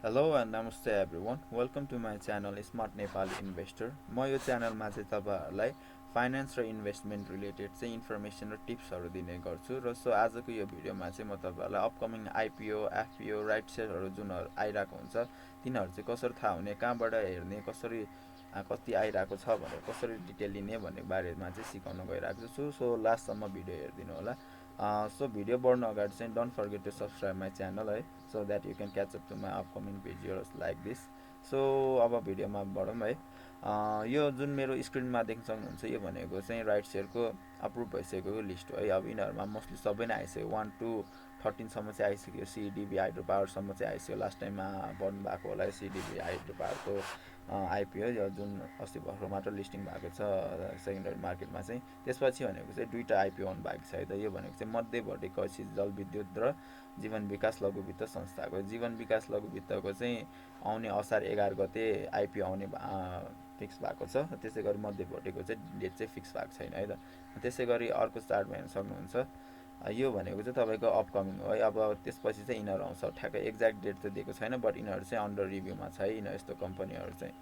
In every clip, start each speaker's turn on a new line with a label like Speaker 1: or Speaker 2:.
Speaker 1: Hello and namaste everyone. Welcome to my channel Smart Nepali Investor. म यो च्यानलमा चाहिँ तपाईहरुलाई फाइनान्स र इन्भेस्टमेन्ट रिलेटेड चाहिँ इन्फर्मेसन र टिप्सहरु दिने गर्छु र आजको यो भिडियोमा चाहिँ म तपाईहरुलाई अपकमिङ IPO, FPO, राइट शेयरहरु जुनहरु आइराको हुन्छ तिनीहरु चाहिँ कसरी थाहा हुने, कहाँबाट हेर्ने, कसरी कति आइराको छ भनेर कसरी डिटेल लिने भन्ने बारेमा चाहिँ सिकाउन गइराको छु। सो लास्टसम्म भिडियो हेर्दिनु होला। So भिडियो बढ्नु अगाडि चाहिँ don't forget to subscribe my channel है, so that you can catch up to my upcoming videos like this. So अब भिडियोमा बढौँ है। यो जुन मेरो स्क्रिनमा देख्न सक्नुहुन्छ यो भनेको चाहिँ राइट शेयरको अप्रुभ भइसकेको लिस्ट हो है। अब यिनीहरुमा मोस्टली सबै नै आइसक्यो, 1 to 13 सम्म चाहिँ आइसक्यो। CDB हाइड्रो पावर सम्म चाहिँ आइसक्यो। लास्ट टाइममा बन्द भएको होला CDB हाइड्रो पावरको IPO यो जुन अस्ति भर्खर मात्र लिस्टिङ भएको छ सेकेन्डरी मार्केटमा चाहिँ। त्यसपछि भनेको चाहिँ दुईटा IPO आउनु बाँकी छ है त। यो भनेको चाहिँ मध्यवर्ती कृषि जलविद्युत र जीवन विकास लघु वित्त संस्थाको। जीवन विकास लघु वित्तको चाहिँ आउने असार 11 गते IPO आउने फिक्स भएको छ। त्यसैगरी मध्यवर्तीको चाहिँ डेट चाहिँ फिक्स भएको छैन है त। त्यसैगरी अर्को चार्टमा हेर्न सक्नुहुन्छ यो भनेको चाहिँ तपाईको अपकमिङ हो है। अब त्यसपछि चाहिँ यिनीहरु आउँछ, ठ्याक्कै एक्ज्याक्ट डेट चाहिँ दिएको छैन, बट यिनीहरु चाहिँ अन्डर रिभ्यूमा छ है यिनीहरु यस्तो कम्पनीहरु चाहिँ।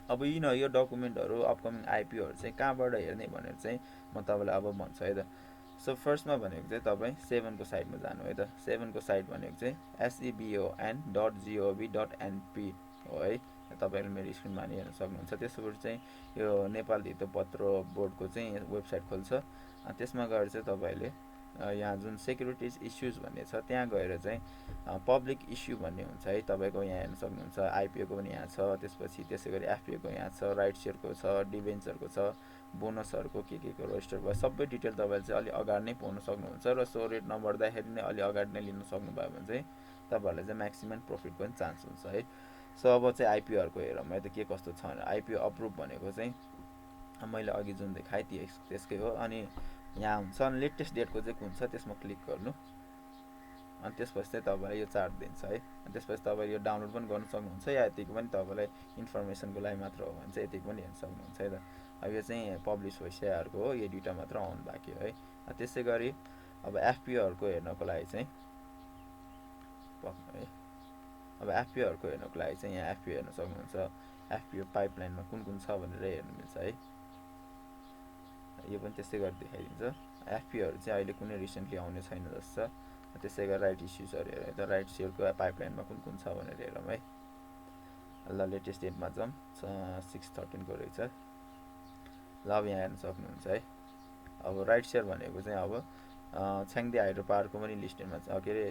Speaker 1: अब यो डकुमेन्टहरु अपकमिङ IPOहरु चाहिँ कहाँबाट हेर्ने भनेर चाहिँ म तपाईलाई अब भन्छु है त। सो फर्स्टमा भनेको चाहिँ तपाई 7 को साइटमा जानु है त। 7 को साइट भनेको चाहिँ sebon.gov.np हो है। तपाईहरुले मेरो स्क्रिनमा नि हेर्न सक्नुहुन्छ। त्यसपछि चाहिँ यो नेपाल धितो पत्र बोर्डको चाहिँ वेबसाइट खोल्छ। त्यसमा गएर चाहिँ तपाईले यहाँ जुन सेक्युरिटीज इश्यूज भन्ने छ त्यहाँ गएर चाहिँ पब्लिक इश्यू भन्ने हुन्छ है। तपाईको यहाँ हेर्न सक्नुहुन्छ IPO को पनि यहाँ छ, त्यसपछि त्यसैगरी FPO को यहाँ छ, राइट शेयरको छ, डिबेन्चरको छ, बोनसहरुको के को रजिस्टर भयो सबै डिटेल तपाईले चाहिँ अलि अगाडि नै पाउन सक्नुहुन्छ र सो रेट नबढ्दाखेरि नै अलि अगाडि नै लिन सक्नुभयो भने चाहिँ तपाईहरुले चाहिँ म्याक्सिमम प्रफिट पनि चान्स हुन्छ है। सो अब चाहिँ IPOहरुको हेरौँ है त के कस्तो छ भने IPO अप्रुभ भनेको चाहिँ मैले अघि जुन देखाए त्यसकै हो। अनि यहाँ हुन्छ अनि लेटेस्ट डेटको चाहिँ कुन छ त्यसमा क्लिक गर्नु। अनि त्यसपछि चाहिँ तपाईलाई यो चार्ट दिन्छ है। अनि त्यसपछि तपाईले यो डाउनलोड पनि गर्न सक्नुहुन्छ या यतिको पनि तपाईलाई इन्फर्मेसनको लागि मात्र हो भने चाहिँ यतिको पनि हेर्न सक्नुहुन्छ है त। अब यो चाहिँ पब्लिश भइसकेको हो, यो दुईटा मात्र आउनु बाँकी हो है। त्यसैगरी अब FPOहरुको हेर्नको लागि चाहिँ है, अब FPOहरुको हेर्नको लागि चाहिँ यहाँ FPO हेर्न सक्नुहुन्छ। FPO पाइपलाइनमा कुन कुन छ भनेर हेर्न मिल्छ है। यो पनि त्यसै गरी देखाइदिन्छ। FPOहरु चाहिँ अहिले कुनै रिसेन्टली आउने छैन जस्तो छ। त्यसैगरी राइट इश्यूजहरु हेरौँ त। राइट शेयरको पाइपलाइनमा कुन कुन छ भनेर हेरौँ है। ल लेटेस्ट डेटमा जाउँ, 6/13 को रहेछ। ल अब यहाँ हेर्न सक्नुहुन्छ है। अब राइट शेयर भनेको चाहिँ अब छ्याङदी हाइड्रो पावरको पनि लिस्टेडमा छ, के अरे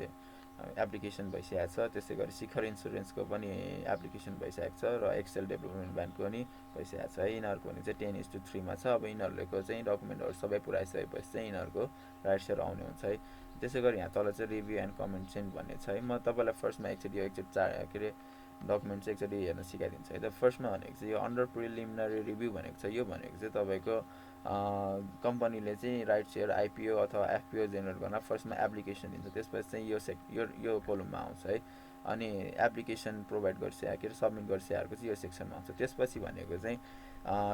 Speaker 1: एप्लिकेसन भइसकेको छ। त्यसैगरी शिखर इन्स्योरेन्सको पनि एप्लिकेसन भइसकेको छ र एक्सेल डेभलपमेन्ट ब्याङ्कको पनि भइसकेको छ है। यिनीहरुको भने चाहिँ 10:3 मा छ। अब यिनीहरुको चाहिँ डकुमेन्टहरु सबै पुराइसकेपछि चाहिँ यिनीहरुको राइट शेयर आउने हुन्छ है। त्यसैगरी यहाँ तल चाहिँ रिभ्यू एन्ड कमेन्ट सेन्ड भन्ने छ है। म तपाईलाई फर्स्टमा एकचोटी के अरे डकुमेन्ट चाहिँ एकचोटी हेर्न सिकाइदिन्छु है त। फर्स्टमा भनेको चाहिँ यो अन्डर प्रिलिमिनरी रिभ्यू भनेको छ। यो भनेको चाहिँ तपाईको कम्पनीले चाहिँ राइट शेयर IPO अथवा FPO जेनेरेट गर्न फर्स्टमा एप्लिकेसन दिन्छ। त्यसपछि चाहिँ यो कोलममा आउँछ है। अनि एप्लिकेसन प्रोभाइड गरिसकेको के अरे सबमिट गरिसकेको चाहिँ यो सेक्सनमा आउँछ। त्यसपछि भनेको चाहिँ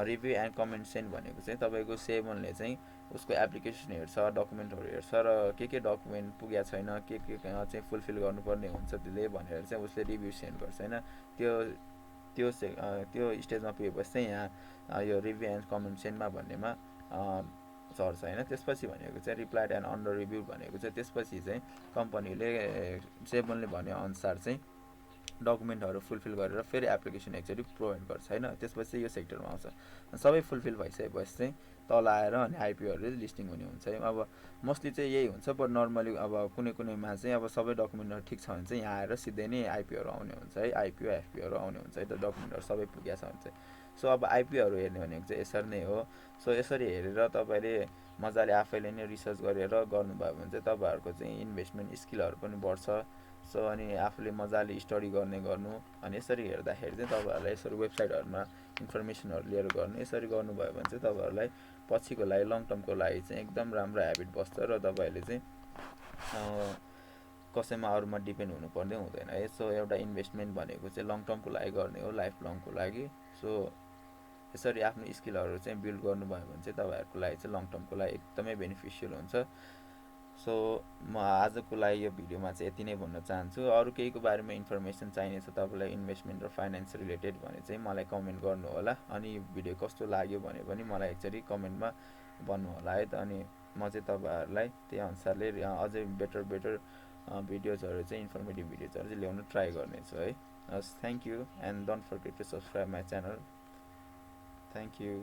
Speaker 1: रिभ्यू एन्ड कमेन्ट सेन्ड भनेको चाहिँ तपाईको सेभनले चाहिँ उसको एप्लिकेसन हेर्छ, डकुमेन्टहरु हेर्छ र के डकुमेन्ट पुगेको छैन, के चाहिँ फुलफिल गर्नुपर्ने हुन्छ त्यसले भनेर चाहिँ उसले रिभ्यू सेन्ड गर्छ हैन। त्यो स्टेजमा पुगेपछि चाहिँ यहाँ यो रिभ्यू एन्ड कमेन्ट सेन्डमा भन्नेमा चर्छ हैन। त्यसपछि भनेको चाहिँ रिप्लाइड एन्ड अन्डर रिभ्यू भनेको चाहिँ त्यसपछि चाहिँ कम्पनीले सेभनले भने अनुसार चाहिँ डकुमेन्टहरु फुलफिल गरेर फेरि एप्लिकेसन एकचोटी प्रोभाइड गर्छ हैन। त्यसपछि यो सेक्टरमा आउँछ। सबै फुलफिल भइसकेपछि चाहिँ तल आएर अनि IPOहरु लिस्टिङ हुने हुन्छ है। अब मोस्टली चाहिँ यही हुन्छ, बट नर्मली अब कुनैमा चाहिँ अब सबै डकुमेन्टहरु ठिक छ भने चाहिँ यहाँ आएर सिधै नै IPOहरु आउने हुन्छ है। IPO FPOहरु आउने हुन्छ है त, डकुमेन्टहरु सबै पुगेको छ भने चाहिँ। सो अब IPOहरु हेर्ने भनेको चाहिँ यसरी नै हो। सो यसरी हेरेर तपाईले मजाले आफैले नै रिसर्च गरेर गर्नुभयो भने चाहिँ तपाईहरुको चाहिँ इन्भेस्टमेन्ट स्किलहरु पनि बढ्छ। सो अनि आफूले मजाले स्टडी गर्नु अनि यसरी हेर्दाखेरि चाहिँ तपाईहरुलाई यसरी वेबसाइटहरुमा इन्फर्मेसनहरु लिएर गर्नु। यसरी गर्नुभयो भने चाहिँ तपाईहरुलाई पछिको लागि लङ टर्मको लागि चाहिँ एकदम राम्रो ह्याबिट बस्छ र तपाईहरुले चाहिँ कसैमा अरुमा डिपेन्ड हुनुपर्ने हुँदैन है। सो एउटा इन्भेस्टमेन्ट भनेको चाहिँ लङ टर्मको लागि गर्ने हो, लाइफ लङको लागि। सो यसरी आफ्नो स्किलहरु चाहिँ बिल्ड गर्नुभयो भने चाहिँ तपाईहरुको लागि चाहिँ लङ टर्मको लागि एकदमै बेनिफिसियल हुन्छ। सो म आजको लागि यो भिडियोमा चाहिँ यति नै भन्न चाहन्छु। अरू केहीको बारेमा इन्फर्मेसन चाहिने छ तपाईँलाई इन्भेस्टमेन्ट र फाइनेन्स रिलेटेड भने चाहिँ मलाई कमेन्ट गर्नु होला। अनि भिडियो कस्तो लाग्यो भने पनि मलाई एकचोटि कमेन्टमा भन्नु होला है त। अनि म चाहिँ तपाईँहरूलाई त्यही अनुसारले अझै बेटर भिडियोजहरू चाहिँ इन्फर्मेटिभ भिडियोजहरू चाहिँ ल्याउन ट्राई गर्नेछु है। हस्, thank you and don't forget to subscribe my channel. Thank you.